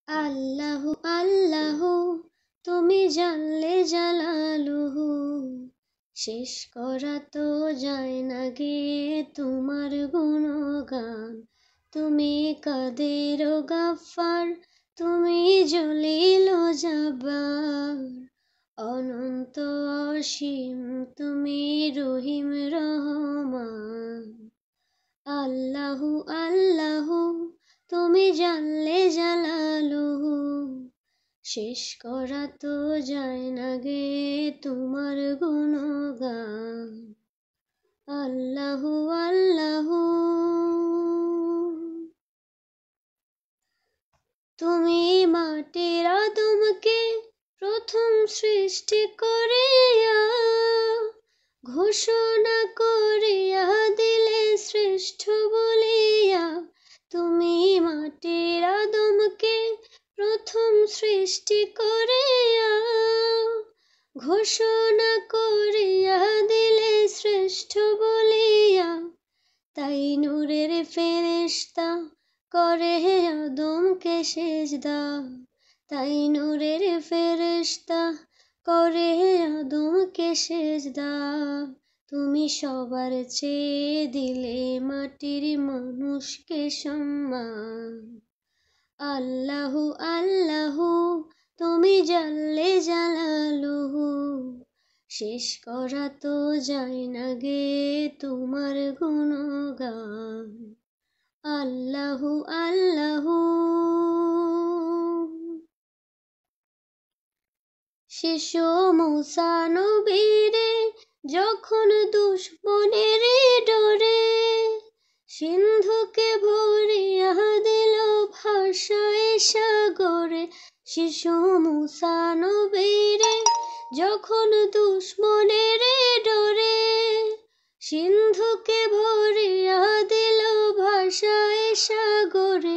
আল্লাহু আল্লাহু তুমি জানলে জালালুহু, শেষ করা তো যায় না গে তোমার গুণগান। তুমি কাদের ও গাফফার, তুমি জলিল ও জাব্বার, অনন্ত অসীম তুমি রহিম রহমান। আল্লাহু আল্লাহু তুমি জানলে জালালুহু, শেষ করা তো যায় না গে তোমার গুণগান। আল্লাহু আল্লাহু তুমি মাটির আদমকে প্রথম সৃষ্টি করিয়া ঘোষণা করিয়া দিলে শ্রেষ্ঠ বলিয়া। তুমি মাটির আদমকে প্রথম সৃষ্টি করিয়া ঘোষণা করিয়া দিলে শ্রেষ্ঠ বলিয়া। তাই নূরের ফেরেশতা করে আদমকে সেজদা, তাই নূরের ফেরেশতা করে আদমকে সেজদা। তুমি সবার চেয়ে দিলে মাটির মানুষকে সম্মান। আল্লাহু আল্লাহু তুমি জানলে জালালুহু, শেষ করা তো যায় না গে তোমার গুণগান। আল্লাহু আল্লাহু শিশু মুসা নবীরে যখন দুশ্মনের ডরে সিন্ধুকে ভরিয়া দিল ভাষায় সাগরে। শিশু মুসা নবীরে যখন দুশ্মনের ডরে সিন্ধুকে ভরিয়া দিল ভাষায় সাগরে।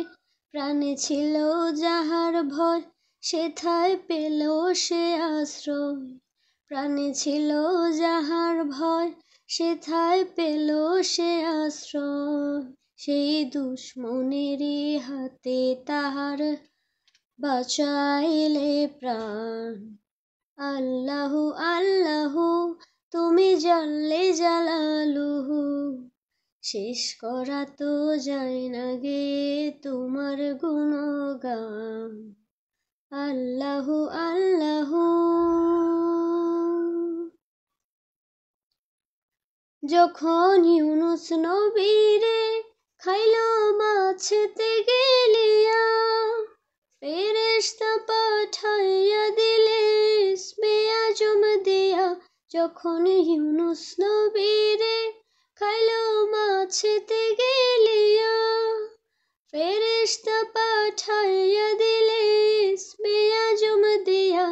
প্রাণে ছিল যাহার ভয় সেথায় পেল সে আশ্রয়, প্রাণে ছিল যাহার ভয় সেথায় পেল সে আশ্রয়। সেই দুশ্মনেরই হাতে তাহার বাঁচাইলে প্রাণ। আল্লাহু আল্লাহু তুমি জানলে জালালুহু, শেষ করা তো যায় না গে তোমার গুণগান। আল্লাহু আল্লাহু যখন ইউনুস নবীরে খাইল মাছেতে গেলিয়া ফেরেশতা পাঠাইয়া দিলে ইসমে আজম দিয়া। যখন ইউনুস নবীরে খাইল মাছেতে গেলিয়া ফেরেশতা পাঠাইয়া দিলে ইসমে আজম দিয়া।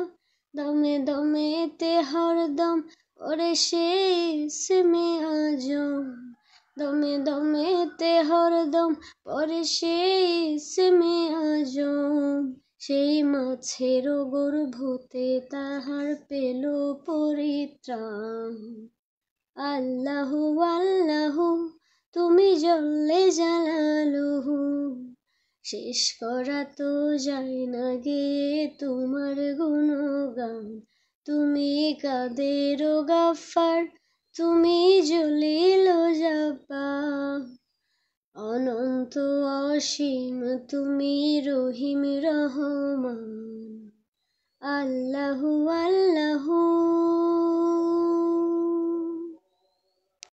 দমে দমেতে হরদম ওরে সে ইসমে আজম, দমে দমেতে হরদম পরে সে ইসমে আজম। সেই মাছের গর্ভতে তাহার পেল পরিত্রাণ। আল্লাহু আল্লাহু তুমি জানলে জালালুহু, শেষ করা তো যায় না গে তোমার গুণগান। তুমি কাদের ও গাফফার, তুমি জলিল ও জাব্বার, অনন্ত অসীম তুমি রহিম রহমান। আল্লাহু আল্লাহু